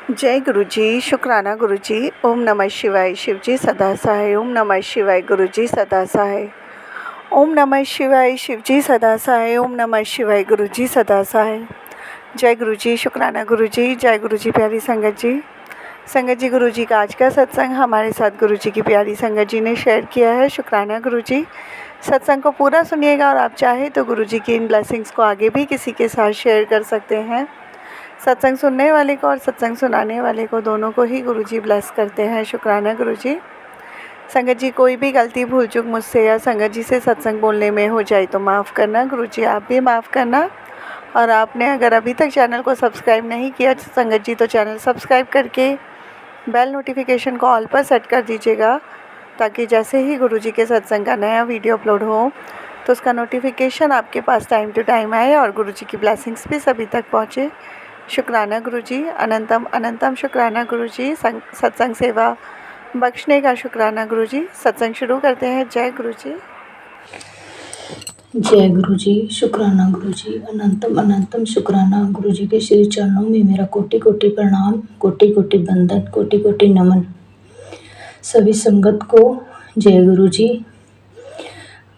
जय गुरु जी, शुक्राना गुरु जी। ओम नमः शिवाय। शिव जी सदा सहाय। ओम नमः शिवाय। गुरु जी सदा सहाय। ओम नमः शिवाय। शिव जी सदा सहाय। ओम नमः शिवाय। गुरु जी सदा सहाय। जय गुरु जी, शुक्राना गुरु जी। जय गुरु जी प्यारी संगत जी। संगत जी, गुरु जी का आज का सत्संग हमारे साथ गुरु जी की प्यारी संगत जी ने शेयर किया है। शुक्राना गुरु जी। सत्संग को पूरा सुनिएगा और आप चाहे तो गुरु जी की इन ब्लेसिंग्स को आगे भी किसी के साथ शेयर कर सकते हैं। सत्संग सुनने वाले को और सत्संग सुनाने वाले को दोनों को ही गुरुजी ब्लेस करते हैं। शुक्राना गुरुजी। संगत जी, कोई भी गलती भूल चूक मुझसे या संगत जी से सत्संग बोलने में हो जाए तो माफ़ करना गुरुजी, आप भी माफ़ करना। और आपने अगर अभी तक चैनल को सब्सक्राइब नहीं किया संगत जी तो चैनल सब्सक्राइब करके बेल नोटिफिकेशन को ऑल पर सेट कर दीजिएगा, ताकि जैसे ही गुरुजी के सत्संग का नया वीडियो अपलोड हो तो उसका नोटिफिकेशन आपके पास टाइम टू टाइम आए और गुरुजी की ब्लेसिंग्स भी सभी तक पहुँचे। शुक्राना गुरुजी। अनंतम अनंतम शुक्राना गुरुजी। सत्संग सेवा बख्शने का शुक्राना गुरुजी। सत्संग शुरू करते हैं। जय गुरुजी। जय गुरु जी, शुक्राना गुरु जी। अनंतम अनंतम शुक्राना गुरु जी के श्री चरणों में मेरा कोटि कोटि प्रणाम, कोटि कोटि बंदन, कोटि कोटि नमन। सभी संगत को जय गुरु जी।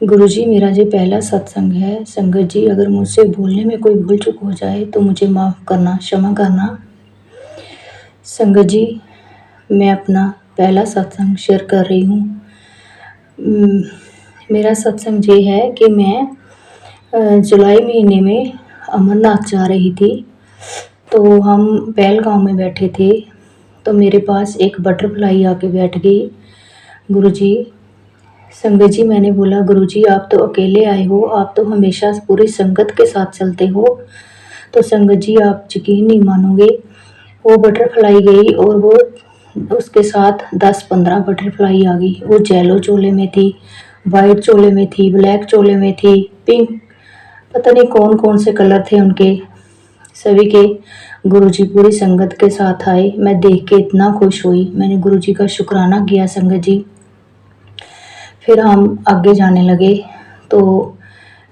गुरु जी, मेरा ये पहला सत्संग है। संगत जी, अगर मुझसे बोलने में कोई भूल चूक हो जाए तो मुझे माफ़ करना, क्षमा करना। संगत जी, मैं अपना पहला सत्संग शेयर कर रही हूँ। मेरा सत्संग ये है कि मैं जुलाई महीने में अमरनाथ जा रही थी। तो हम पहलगांव में बैठे थे तो मेरे पास एक बटरफ्लाई आके बैठ गई। गुरुजी, संगत जी, मैंने बोला गुरुजी, आप तो अकेले आए हो, आप तो हमेशा पूरी संगत के साथ चलते हो। तो संगत जी, आप यकीन नहीं मानोगे, वो बटरफ्लाई गई और वो उसके साथ 10-15 बटरफ्लाई आ गई। वो येलो चोले में थी, वाइट चोले में थी, ब्लैक चोले में थी, पिंक, पता नहीं कौन कौन से कलर थे उनके सभी के। गुरुजी पूरी संगत के साथ आए। मैं देख के इतना खुश हुई, मैंने गुरुजी का शुक्राना किया। संगत जी, फिर हम आगे जाने लगे तो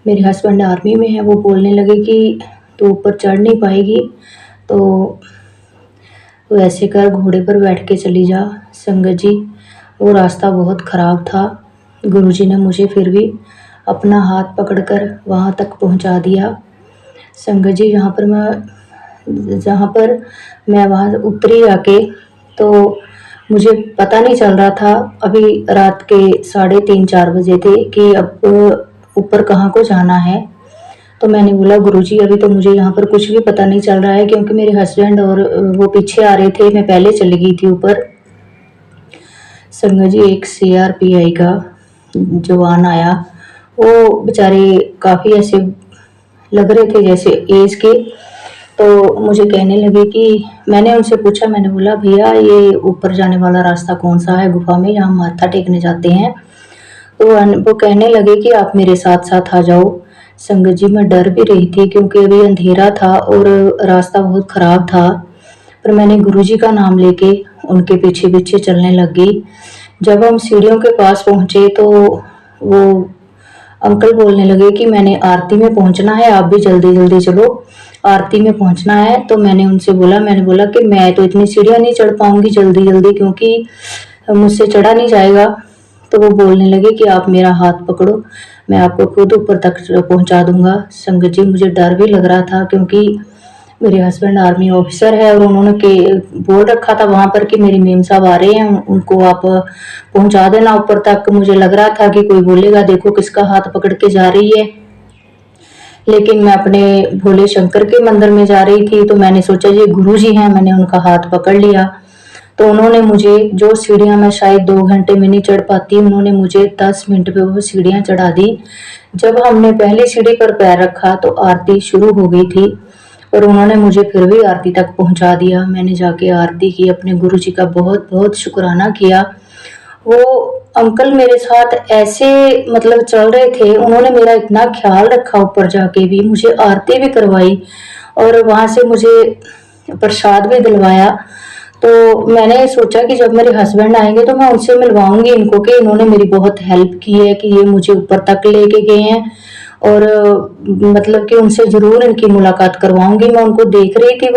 मेरे हस्बैंड आर्मी में है। वो बोलने लगे कि तू ऊपर चढ़ नहीं पाएगी तो ऐसे कर, घोड़े पर बैठ के चली जा। संगत जी, वो रास्ता बहुत ख़राब था। गुरुजी ने मुझे फिर भी अपना हाथ पकड़कर वहाँ तक पहुँचा दिया। संगत जी, जहाँ पर मैं वहाँ उतरी आके तो मुझे पता नहीं चल रहा था। अभी रात के 3:30-4 बजे थे कि अब ऊपर कहाँ को जाना है। तो मैंने बोला गुरुजी, अभी तो मुझे यहाँ पर कुछ भी पता नहीं चल रहा है, क्योंकि मेरे हस्बैंड और वो पीछे आ रहे थे, मैं पहले चली गई थी ऊपर। संगत जी, एक CRPI का जवान आया। वो बेचारे काफ़ी ऐसे लग रहे थे जैसे एज के। तो मुझे कहने लगे कि मैंने उनसे पूछा, मैंने बोला भैया, ये ऊपर जाने वाला रास्ता कौन सा है गुफा में, यहाँ माथा टेकने जाते हैं। तो वो कहने लगे कि आप मेरे साथ साथ आ जाओ। संगत जी, मैं डर भी रही थी क्योंकि अभी अंधेरा था और रास्ता बहुत ख़राब था, पर मैंने गुरुजी का नाम लेके उनके पीछे पीछे चलने लग गई। जब हम सीढ़ियों के पास पहुँचे तो वो अंकल बोलने लगे कि मैंने आरती में पहुँचना है, आप भी जल्दी जल्दी चलो, आरती में पहुँचना है। तो मैंने उनसे बोला कि मैं तो इतनी सीढ़ियाँ नहीं चढ़ पाऊँगी जल्दी जल्दी, क्योंकि मुझसे चढ़ा नहीं जाएगा। तो वो बोलने लगे कि आप मेरा हाथ पकड़ो, मैं आपको खुद ऊपर तक पहुँचा दूँगा। संगत जी, मुझे डर भी लग रहा था क्योंकि मेरे हस्बैंड आर्मी ऑफिसर है और उन्होंने बोल रखा था वहाँ पर कि मेरी मेम साहब आ रहे हैं, उनको आप पहुँचा देना ऊपर तक। मुझे लग रहा था कि कोई बोलेगा देखो किसका हाथ पकड़ के जा रही है, लेकिन मैं अपने भोले शंकर के मंदिर में जा रही थी। तो मैंने सोचा ये गुरुजी हैं, मैंने उनका हाथ पकड़ लिया। तो उन्होंने मुझे, जो सीढ़ियाँ मैं शायद 2 घंटे में नहीं चढ़ पाती, उन्होंने मुझे 10 मिनट में वो सीढ़ियाँ चढ़ा दी। जब हमने पहली सीढ़ी पर पैर रखा तो आरती शुरू हो गई थी और उन्होंने मुझे फिर भी आरती तक पहुँचा दिया। मैंने जाके आरती की, अपने गुरुजी का बहुत बहुत शुक्राना किया। वो अंकल मेरे साथ ऐसे मतलब चल रहे थे, उन्होंने मेरा इतना ख्याल रखा, ऊपर जाके भी मुझे आरती भी करवाई और वहाँ से मुझे प्रसाद भी दिलवाया। तो मैंने सोचा कि जब मेरे हस्बैंड आएंगे तो मैं उनसे मिलवाऊंगी इनको कि इन्होंने मेरी बहुत हेल्प की है, कि ये मुझे ऊपर तक लेके गए हैं और मतलब कि उनसे ज़रूर इनकी मुलाकात करवाऊंगी। मैं उनको देख रही थी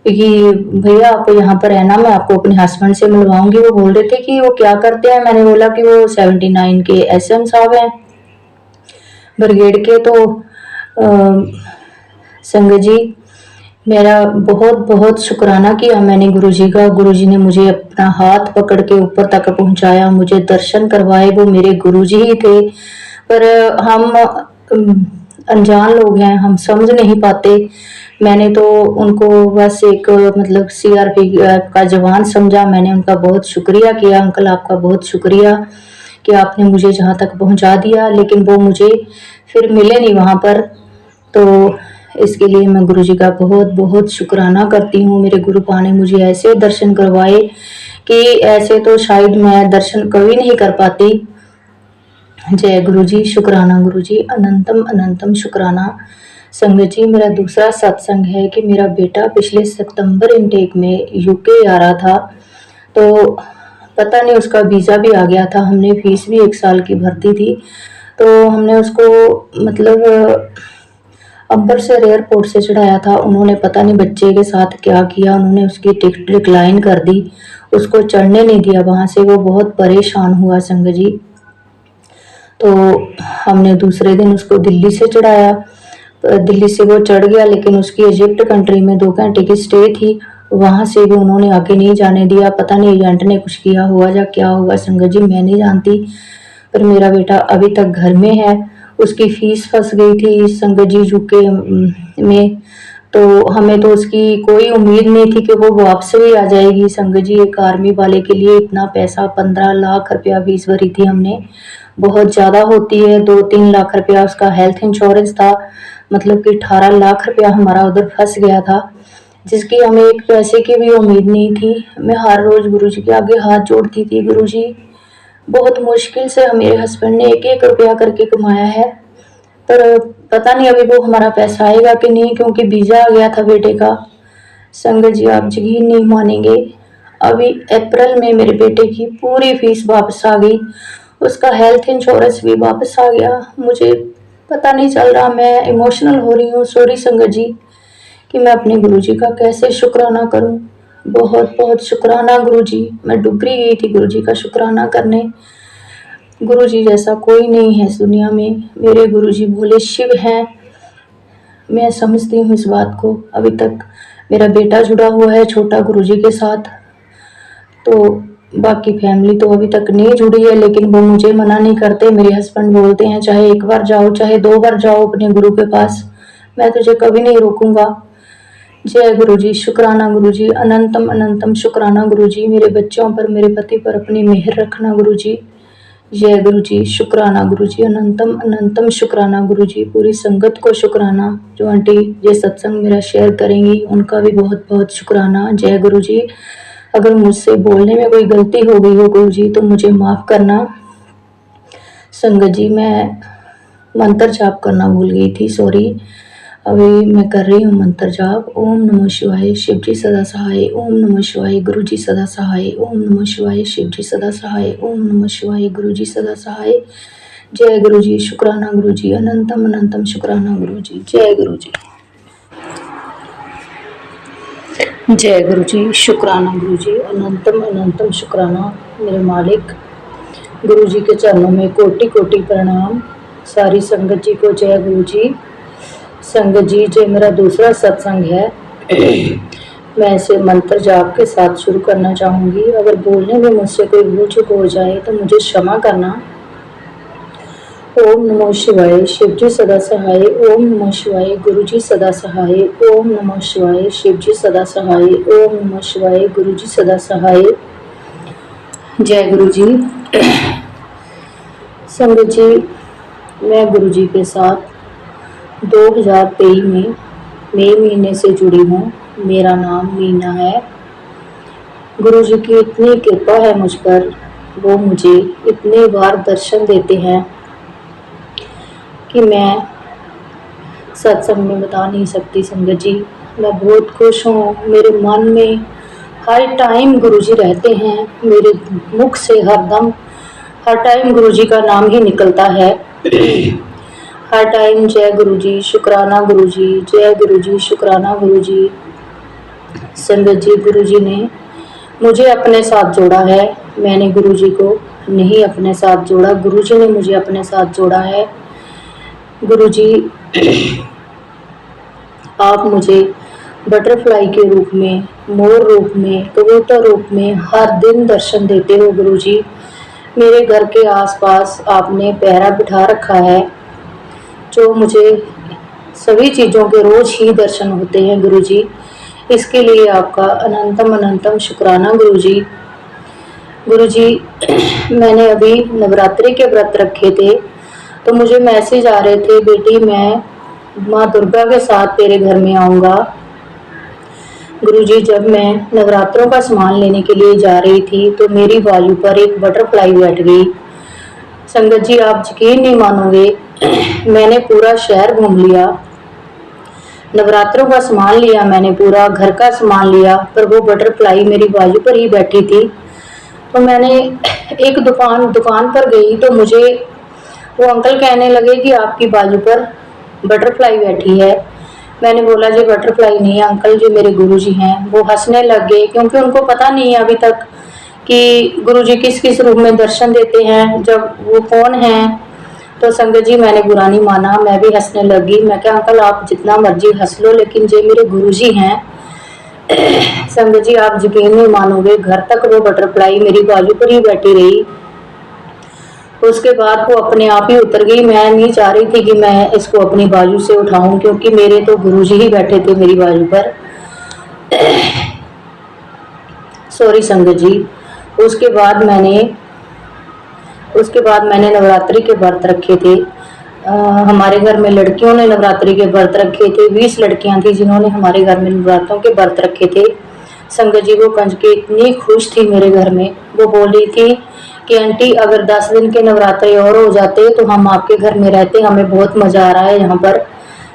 कि भैया आप यहाँ पर है ना, मैं आपको अपने हस्बैंड से मिलवाऊंगी। वो बोल रहे थे कि वो क्या करते हैं। मैंने बोला कि वो 79 के एसएम साहब हैं ब्रिगेड के। तो संगत जी, मेरा बहुत बहुत शुक्राना किया मैंने गुरुजी का। गुरुजी ने मुझे अपना हाथ पकड़ के ऊपर तक पहुंचाया, मुझे दर्शन करवाए। वो मेरे गुरुजी ही थे, पर हम अनजान लोग हैं, हम समझ नहीं पाते। मैंने तो उनको बस एक मतलब सीआरपी का जवान समझा। मैंने उनका बहुत शुक्रिया किया, अंकल आपका बहुत शुक्रिया कि आपने मुझे जहाँ तक पहुँचा दिया, लेकिन वो मुझे फिर मिले नहीं वहाँ पर। तो इसके लिए मैं गुरुजी का बहुत बहुत शुक्राना करती हूँ। मेरे गुरुपा ने मुझे ऐसे दर्शन करवाए कि ऐसे तो शायद मैं दर्शन कभी नहीं कर पाती। जय गुरुजी, शुक्राना गुरुजी, अनंतम अनंतम शुक्राना। संगत जी, मेरा दूसरा सत्संग है कि मेरा बेटा पिछले सितंबर इनटेक में यूके आ रहा था। तो पता नहीं उसका वीज़ा भी आ गया था। हमने फीस भी 1 साल की भरती थी। तो हमने उसको मतलब अम्बरसर एयरपोर्ट से चढ़ाया था। उन्होंने पता नहीं बच्चे के साथ क्या किया, उन्होंने उसकी टिकट डिक्लाइन कर दी, उसको चढ़ने नहीं दिया वहाँ से। वो बहुत परेशान हुआ संगत जी। तो हमने दूसरे दिन उसको दिल्ली से चढ़ाया। दिल्ली से वो चढ़ गया, लेकिन उसकी इजिप्ट कंट्री में 2 घंटे की स्टे थी। वहाँ से भी उन्होंने आगे नहीं जाने दिया। पता नहीं एजेंट ने कुछ किया हुआ या क्या हुआ संगत जी, मैं नहीं जानती। पर मेरा बेटा अभी तक घर में है। उसकी फीस फंस गई थी संगत जी यूके में। तो हमें तो उसकी कोई उम्मीद नहीं थी कि वो वापस भी आ जाएगी। संगत जी, एक आर्मी वाले के लिए इतना पैसा, 15 लाख रुपया फीस भरी थी हमने, बहुत ज़्यादा होती है। 2-3 लाख रुपया उसका हेल्थ इंश्योरेंस था, मतलब कि 18 लाख रुपया हमारा उधर फंस गया था, जिसकी हमें एक पैसे की भी उम्मीद नहीं थी। मैं हर रोज़ गुरुजी के आगे हाथ जोड़ती थी, गुरुजी बहुत मुश्किल से मेरे हस्बैंड ने 1-1 रुपया करके कमाया है, पर पता नहीं अभी वो हमारा पैसा आएगा कि नहीं, क्योंकि वीज़ा आ गया था बेटे का। संगत जी, आप यकीन नहीं मानेंगे, अभी अप्रैल में मेरे बेटे की पूरी फीस वापस आ गई, उसका हेल्थ इंश्योरेंस भी वापस आ गया। मुझे पता नहीं चल रहा, मैं इमोशनल हो रही हूँ। सॉरी संगत जी कि मैं अपने गुरुजी का कैसे शुक्राना करूँ। बहुत बहुत शुक्राना गुरुजी, मैं डूबरी गई थी गुरुजी का शुक्राना करने। गुरुजी जैसा कोई नहीं है इस दुनिया में। मेरे गुरुजी भोले शिव हैं, मैं समझती हूँ इस बात को। अभी तक मेरा बेटा जुड़ा हुआ है छोटा गुरुजी के साथ, तो बाकी फैमिली तो अभी तक नहीं जुड़ी है, लेकिन वो मुझे मना नहीं करते। मेरे हस्बैंड बोलते हैं चाहे 1 बार जाओ चाहे 2 बार जाओ अपने गुरु के पास, मैं तुझे कभी नहीं रोकूंगा। जय गुरुजी, शुक्राना गुरुजी, अनंतम अनंतम शुक्राना गुरुजी। मेरे बच्चों पर, मेरे पति पर अपनी मेहर रखना गुरुजी। जय गुरुजी, शुक्राना गुरुजी, अनंतम अनंतम शुक्राना गुरुजी। पूरी संगत को शुक्राना, जो आंटी ये सत्संग मेरा शेयर करेंगी उनका भी बहुत बहुत शुक्राना। जय गुरुजी। अगर मुझसे बोलने में कोई गलती हो गई हो गुरुजी तो मुझे माफ़ करना। संगत जी, मैं मंत्र जाप करना भूल गई थी, सॉरी। अभी मैं कर रही हूँ मंत्र जाप। ओम नमः शिवाय, शिव जी सदा सहाय। ओम नमः शिवाय, गुरु जी सदा सहाय। ओम नमः शिवाय, शिव जी सदा सहाय। ओम नमः शिवाय, गुरु जी सदा सहाय। जय गुरु जी, शुक्राना गुरु जी, अनंतम अनंतम शुक्राना गुरु जी। जय गुरु जी। जय गुरु जी, शुक्राना गुरु जी, अनंतम अनंतम शुक्राना। मेरे मालिक गुरु जी के चरणों में कोटि कोटि प्रणाम। सारी संगत जी को जय गुरु जी। संगत जी, जो मेरा दूसरा सत्संग है मैं इसे मंत्र जाप के साथ शुरू करना चाहूँगी। अगर बोलने में मुझसे कोई भूल चूक हो जाए तो मुझे क्षमा करना। ओम नमः शिवाय, शिव जी सदा सहाय। ओम नमः शिवाय, गुरु जी सदा सहाय। ओम नमः शिवाय, शिव जी सदा सहाय। ओम नमः शिवाय, गुरु जी सदा सहाय। जय गुरु जी। संगत जी, मैं गुरु जी के साथ 2023 में मई महीने से जुड़ी हूँ। मेरा नाम मीना है। गुरु जी की इतनी कृपा है मुझ पर, वो मुझे इतने बार दर्शन देते हैं कि मैं सत्संग में बता नहीं सकती। संगत जी, मैं बहुत खुश हूँ। मेरे मन में हर टाइम गुरु जी रहते हैं, मेरे मुख से हर टाइम गुरु जी का नाम ही निकलता है। हर टाइम जय गुरु जी, शुक्राना गुरु जी, जय गुरु जी, शुक्राना गुरु जी। संगत जी, गुरुजी ने मुझे अपने साथ जोड़ा है। मैंने गुरुजी को नहीं अपने साथ जोड़ा, गुरुजी ने मुझे अपने साथ जोड़ा है। गुरुजी, आप मुझे बटरफ्लाई के रूप में, मोर रूप में, कबूतर रूप में हर दिन दर्शन देते हो गुरुजी। मेरे घर के आसपास आपने पहरा बिठा रखा है, जो मुझे सभी चीज़ों के रोज ही दर्शन होते हैं गुरुजी। इसके लिए आपका अनंतम अनंतम शुक्राना गुरुजी। गुरुजी, मैंने अभी नवरात्रि के व्रत रखे थे, तो मुझे मैसेज आ रहे थे, बेटी मैं माँ दुर्गा के साथ तेरे घर में आऊँगा। गुरुजी, जब मैं नवरात्रों का सामान लेने के लिए जा रही थी तो मेरी बाजू पर एक बटरफ्लाई बैठ गई। संगत जी, आप यकीन नहीं मानोगे, मैंने पूरा शहर घूम लिया, नवरात्रों का सामान लिया, मैंने पूरा घर का सामान लिया, पर वो बटरफ्लाई मेरी बाजू पर ही बैठी थी। तो मैंने एक दुकान पर गई तो मुझे वो अंकल कहने लगे कि आपकी बाजू पर बटरफ्लाई बैठी है। मैंने बोला जी बटरफ्लाई नहीं है अंकल, जो मेरे गुरुजी हैं। वो हंसने लग गए, क्योंकि उनको पता नहीं है अभी तक कि गुरुजी किस किस रूप में दर्शन देते हैं, जब वो कौन हैं। तो संगत जी, मैंने बुरा नहीं माना, मैं भी हंसने लगी। मैं क्या अंकल आप जितना मर्जी हंस लो, लेकिन जो मेरे गुरुजी हैं। संगत जी, आप यकीन नहीं मानोगे, घर तक वो बटरफ्लाई मेरी बाजू पर ही बैठी रही। उसके बाद वो अपने आप ही उतर गई। मैं नहीं चाह रही थी कि मैं इसको अपनी बाजू से उठाऊं, क्योंकि मेरे तो गुरुजी ही बैठे थे मेरी बाजू पर। सॉरी संगत जी। उसके बाद मैंने नवरात्रि के व्रत रखे थे। हमारे घर में लड़कियों ने नवरात्रि के व्रत रखे थे। 20 लड़कियां थी जिन्होंने हमारे घर में नवरात्रों के व्रत रखे थे। संगत जी, वो कंजके इतनी खुश थी मेरे घर में, वो बोल रही थी कि आंटी अगर 10 दिन के नवरात्रे और हो जाते तो हम आपके घर में रहते, हमें बहुत मजा आ रहा है यहाँ पर।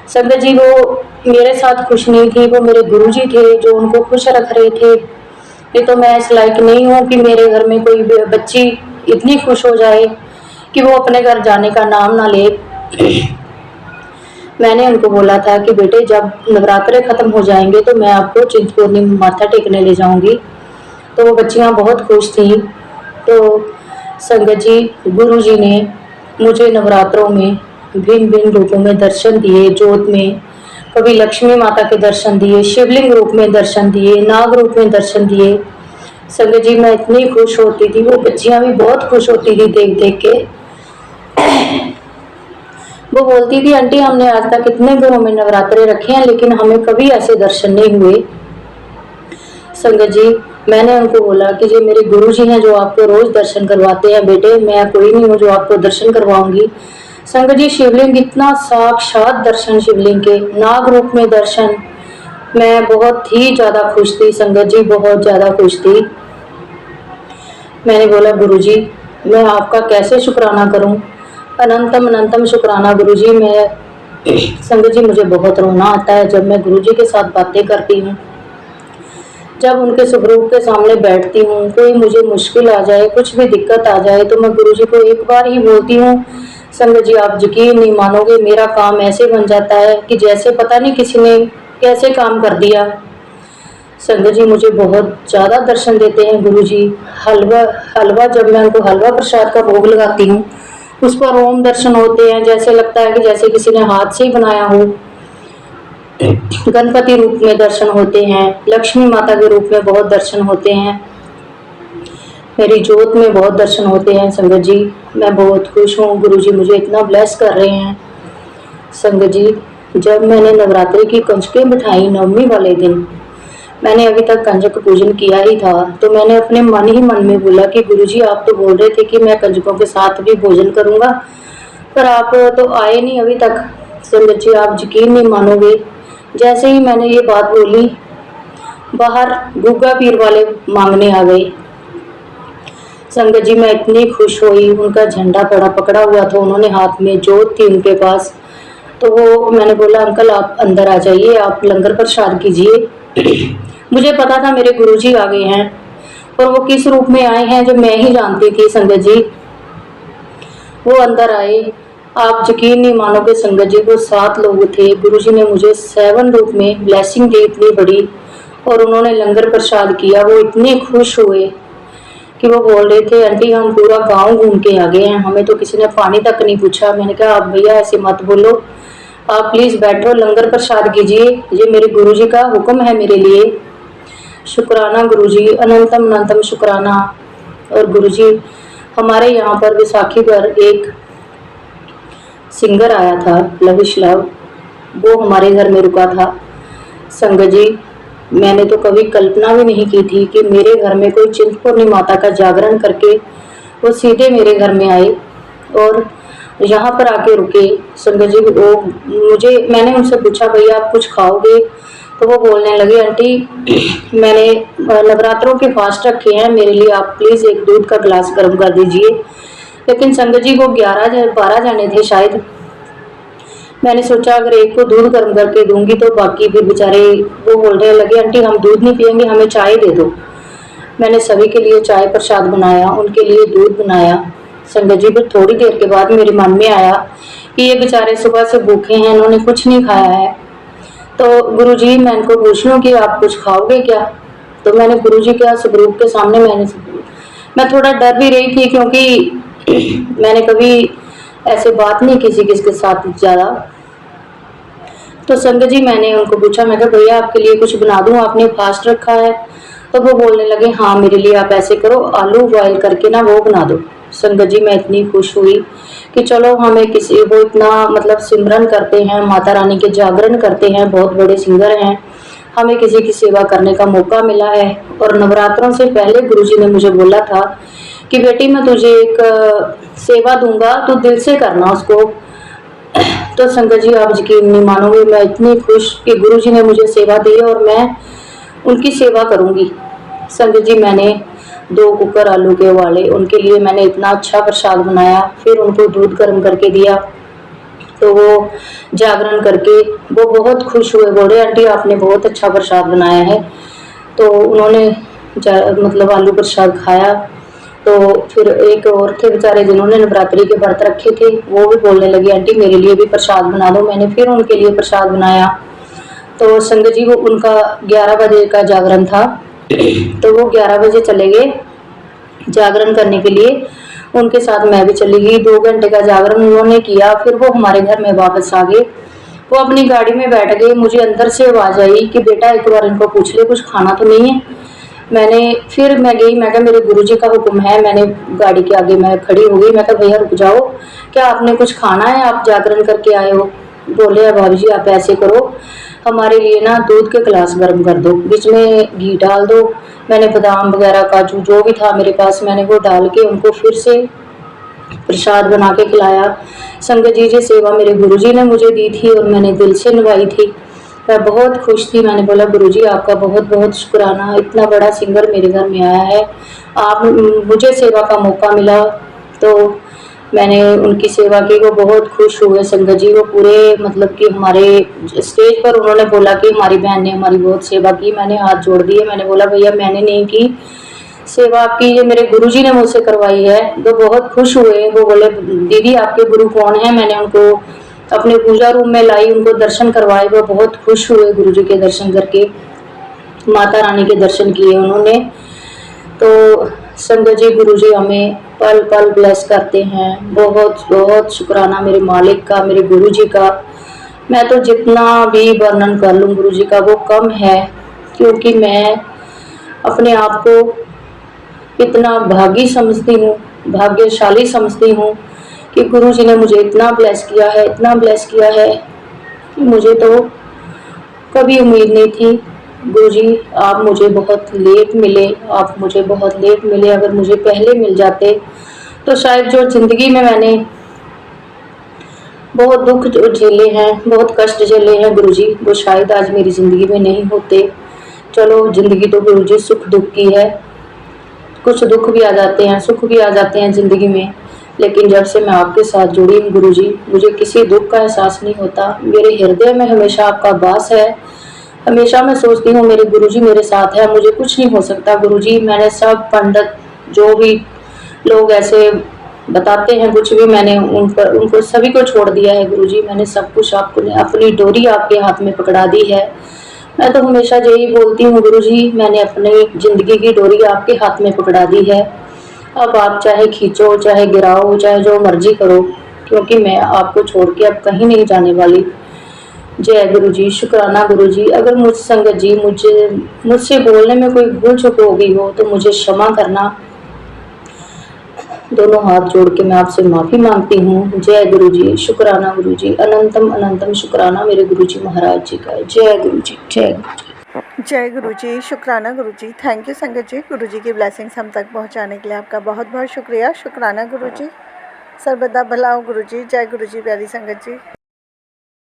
संगत जी, वो मेरे साथ खुश नहीं थी, वो मेरे गुरुजी थे जो उनको खुश रख रहे थे। नहीं तो मैं इस लायक नहीं हूँ कि मेरे घर में कोई बच्ची इतनी खुश हो जाए कि वो अपने घर जाने का नाम ना ले। मैंने उनको बोला था कि बेटे जब नवरात्रे खत्म हो जाएंगे तो मैं आपको चिंतपूर्णी माथा टेकने ले जाऊंगी। तो वो बच्चियां बहुत खुश थी। तो संगत जी, गुरु जी ने मुझे नवरात्रों में भिन्न भिन्न रूपों में दर्शन दिए। जोत में कभी लक्ष्मी माता के दर्शन दिए, शिवलिंग रूप में दर्शन दिए, नाग रूप में दर्शन दिए। संगत जी, मैं इतनी खुश होती थी, वो बच्चियां भी बहुत खुश होती थी देख देख के। वो बोलती थी आंटी हमने आज तक कितने घरों में नवरात्रे रखे हैं, लेकिन हमें कभी ऐसे दर्शन नहीं हुए। संगत जी, मैंने उनको बोला कि जो मेरे गुरु जी हैं जो आपको रोज दर्शन करवाते हैं, बेटे मैं कोई नहीं हूँ जो आपको दर्शन करवाऊंगी। संगत जी, शिवलिंग इतना साक्षात दर्शन, शिवलिंग के नाग रूप में दर्शन, मैं बहुत ही ज्यादा खुश थी। संगत जी, बहुत ज्यादा खुश थी। मैंने बोला गुरुजी, मैं आपका कैसे शुक्राना करूं, अनंतम अनंतम शुक्राना गुरुजी। मैं संगत जी, मुझे बहुत रोना आता है जब मैं गुरुजी के साथ बातें करती हूँ, जब उनके स्वरूप के सामने बैठती हूँ। कोई मुझे मुश्किल आ जाए, कुछ भी दिक्कत आ जाए तो मैं गुरुजी को एक बार ही बोलती हूँ। संगत जी, आप यकीन नहीं मानोगे, मेरा काम ऐसे बन जाता है कि जैसे पता नहीं किसी ने कैसे काम कर दिया। संगत जी, मुझे बहुत ज़्यादा दर्शन देते हैं गुरुजी। हलवा जब मैं उनको हलवा प्रसाद का भोग लगाती हूँ, उस पर ओम दर्शन होते हैं, जैसे लगता है कि जैसे किसी ने हाथ से ही बनाया हो। गणपति रूप में दर्शन होते हैं, लक्ष्मी माता के रूप में बहुत दर्शन होते हैं, मेरी जोत में बहुत दर्शन होते हैं। संगत जी, मैं बहुत खुश हूँ, गुरुजी मुझे इतना ब्लेस कर रहे हैं। संगत जी, जब मैंने नवरात्रि की कंजकें बिठाई नवमी वाले दिन, मैंने अभी तक कंजक पूजन किया ही था, तो मैंने अपने मन ही मन में बोला कि गुरुजी आप तो बोल रहे थे कि मैं कंजकों के साथ भी भोजन करूंगा, पर आप तो आए नहीं अभी तक। संगत जी, आप यकीन नहीं मानोगे, जैसे ही मैंने ये बात बोली, बाहर गुग्गा पीर वाले मांगने आ गए। संगत जी, मैं इतनी खुश हुई, उनका झंडा पकड़ा हुआ था, उन्होंने हाथ में जोत थी उनके पास। तो वो मैंने बोला अंकल आप अंदर आ जाइए, आप लंगर प्रसाद कीजिए। मुझे पता था मेरे गुरुजी आ गए हैं, और वो किस रूप में आए हैं जो मैं ही जानती थी। संगत जी, वो अंदर आए, आप यकीन नहीं मानोगे संगत जी, वो 7 लोग थे। गुरुजी ने मुझे 7 रूप में ब्लेसिंग दी इतनी बड़ी, और उन्होंने लंगर प्रसाद किया। वो इतने खुश हुए कि वो बोल रहे थे, आंटी हम पूरा गांव घूम के आ गए हैं, हमें तो किसी ने पानी तक नहीं पूछा। मैंने कहा आप भैया ऐसे मत बोलो, आप प्लीज बैठो, लंगर प्रसाद कीजिए, ये मेरे गुरुजी का हुक्म है मेरे लिए। शुक्राना गुरुजी, अनंतम अनंतम शुक्राना। और गुरुजी हमारे यहाँ पर विसाखी पर एक सिंगर आया था, लविश लव, वो हमारे घर में रुका था। संगत जी, मैंने तो कभी कल्पना भी नहीं की थी कि मेरे घर में कोई चिंतपूर्णी माता का जागरण करके वो सीधे मेरे घर में आए और यहाँ पर आके रुके। संगत जी, वो मैंने उनसे पूछा भैया आप कुछ खाओगे? तो वो बोलने लगे आंटी मैंने नवरात्रों के फास्ट रखे हैं, मेरे लिए आप प्लीज़ एक दूध का गिलास गर्म कर दीजिए। लेकिन संगत जी वो 12 जाने थे शायद। मैंने सोचा अगर एक को दूध गर्म करके दूंगी तो बाकी भी बेचारे, वो बोलने लगे आंटी हम दूध नहीं पियेंगे, हमें चाय दे दो। मैंने सभी के लिए चाय प्रसाद बनाया, उनके लिए दूध बनाया। संगत जी फिर थोड़ी देर के बाद मेरे मन में आया कि ये बेचारे सुबह से भूखे हैं, इन्होंने कुछ नहीं खाया है, तो गुरुजी मैं इनको पूछ लूं कि आप कुछ खाओगे क्या? तो मैंने गुरुजी के स्वरूप के सामने मैं थोड़ा डर भी रही थी क्योंकि मैंने कभी ऐसे बात नहीं किसी किसके साथ ज़्यादा। तो संगत जी मैंने उनको पूछा, मैं कहा भैया आपके लिए कुछ बना दूं, आपने फास्ट रखा है? तो वो बोलने लगे हाँ मेरे लिए आप ऐसे करो, आलू बॉयल करके ना वो बना दो। संगत जी मैं इतनी खुश हुई कि चलो हमें किसी, वो इतना मतलब सिमरन करते हैं, माता रानी के जागरण करते हैं, बहुत बड़े सिंगर हैं, हमें किसी की सेवा करने का मौका मिला है। और नवरात्रों से पहले गुरुजी ने मुझे बोला था कि बेटी मैं तुझे एक सेवा दूंगा, तू दिल से करना उसको। तो संगत जी आप यकीन नहीं मानोगे, मैं इतनी खुश कि गुरुजी ने मुझे सेवा दी और मैं उनकी सेवा करूंगी। संगत जी मैंने 2 कुकर आलू के उबाले, उनके लिए मैंने इतना अच्छा प्रसाद बनाया, फिर उनको दूध गर्म करके दिया। तो वो जागरण करके वो बहुत खुश हुए, बोले आंटी आपने बहुत अच्छा प्रसाद बनाया है। तो उन्होंने मतलब आलू प्रसाद खाया। तो फिर एक और थे बेचारे जिन्होंने नवरात्रि के व्रत रखे थे, वो भी बोलने लगे आंटी मेरे लिए भी प्रसाद बना दो। मैंने फिर उनके लिए प्रसाद बनाया। तो संगत जी वो उनका 11 बजे का जागरण था, तो वो 11 बजे चले गए जागरण करने के लिए, उनके साथ मैं भी चली गई। 2 घंटे का जागरण उन्होंने किया, फिर वो हमारे घर में वापस आ गए। वो अपनी गाड़ी में बैठ गए, मुझे अंदर से आवाज़ आई कि बेटा एक बार इनको पूछ ले कुछ खाना तो नहीं है। मैं गई, मैं कहा मेरे गुरुजी का हुक्म है। मैंने गाड़ी के आगे मैं खड़ी हो गई, मैं कहा भैया रुक जाओ, क्या आपने कुछ खाना है, आप जागरण करके आए हो? बोले भाभी जी आप ऐसे करो, हमारे लिए ना दूध के गिलास गर्म कर दो, बीच में घी डाल दो। मैंने बादाम वगैरह काजू जो भी था मेरे पास, मैंने वो डाल के उनको फिर से प्रसाद बना के खिलाया। संगत जी ये सेवा मेरे गुरुजी ने मुझे दी थी और मैंने दिल से निभाई थी। मैं बहुत खुश थी। मैंने बोला गुरुजी आपका बहुत बहुत शुक्राना, इतना बड़ा सिंगर मेरे घर में आया है, आप मुझे सेवा का मौका मिला तो मैंने उनकी सेवा की। वो बहुत खुश हुए संगत जी, वो पूरे मतलब कि हमारे स्टेज पर उन्होंने बोला कि हमारी बहन ने हमारी बहुत सेवा की। मैंने हाथ जोड़ दिए, मैंने बोला भैया मैंने नहीं की सेवा आपकी, ये मेरे गुरुजी ने मुझसे करवाई है। वो बहुत खुश हुए, वो बोले दीदी आपके गुरु कौन है? मैंने उनको अपने पूजा रूम में लाई, उनको दर्शन करवाए, वो बहुत खुश हुए गुरुजी के दर्शन करके, माता रानी के दर्शन किए उन्होंने। तो संगत जी गुरुजी हमें पल पल ब्लेस करते हैं। बहुत बहुत शुक्राना मेरे मालिक का, मेरे गुरुजी का। मैं तो जितना भी वर्णन कर लूँ गुरुजी का वो कम है, क्योंकि मैं अपने आप को इतना भागी समझती हूँ, भाग्यशाली समझती हूँ कि गुरुजी ने मुझे इतना ब्लेस किया है, इतना ब्लेस किया है कि मुझे तो कभी उम्मीद नहीं थी। गुरुजी आप मुझे बहुत लेट मिले, आप मुझे बहुत लेट मिले। अगर मुझे पहले मिल जाते तो शायद जो ज़िंदगी में मैंने बहुत दुख जो झेले हैं, बहुत कष्ट झेले हैं गुरुजी, वो शायद आज मेरी ज़िंदगी में नहीं होते। चलो ज़िंदगी तो गुरुजी सुख दुख की है, कुछ दुख भी आ जाते हैं, सुख भी आ जाते हैं ज़िंदगी में, लेकिन जब से मैं आपके साथ जुड़ी हूँ गुरुजी, मुझे किसी दुख का एहसास नहीं होता। मेरे हृदय में हमेशा आपका वास है। हमेशा मैं सोचती हूँ मेरे गुरुजी मेरे साथ है, मुझे कुछ नहीं हो सकता गुरुजी। मैंने सब पंडित जो भी लोग ऐसे बताते हैं कुछ भी, मैंने उनको सभी को छोड़ दिया है गुरुजी। मैंने सब कुछ आपको अपनी डोरी आपके हाथ में पकड़ा दी है। मैं तो हमेशा यही बोलती हूँ गुरु जी, मैंने अपनी ज़िंदगी की डोरी आपके हाथ में पकड़ा दी है। अब आप चाहे खींचो, चाहे गिराओ, चाहे जो मर्जी करो, क्योंकि मैं आपको छोड़ के अब कहीं नहीं जाने वाली। जय गुरु जी, शुक्राना गुरु जी। अगर मुझ संगत जी मुझसे बोलने में कोई भूल चूक हो गई हो तो मुझे क्षमा करना। दोनों हाथ जोड़ के मैं आपसे माफ़ी मांगती हूँ। जय गुरु जी, शुक्राना गुरु जी, अनंतम अनंतम शुक्राना मेरे गुरु जी महाराज जी का। जय गुरु जी, जय गुरु जी। जय गुरु जी, शुक्राना गुरु जी। थैंक यू संगत जी, गुरु जी की ब्लेसिंग्स हम तक पहुंचाने के लिए आपका बहुत बहुत शुक्रिया। शुक्राना गुरु जी, सर्वदा भला हो गुरु जी। जय गुरु जी, प्यारी संगत जी।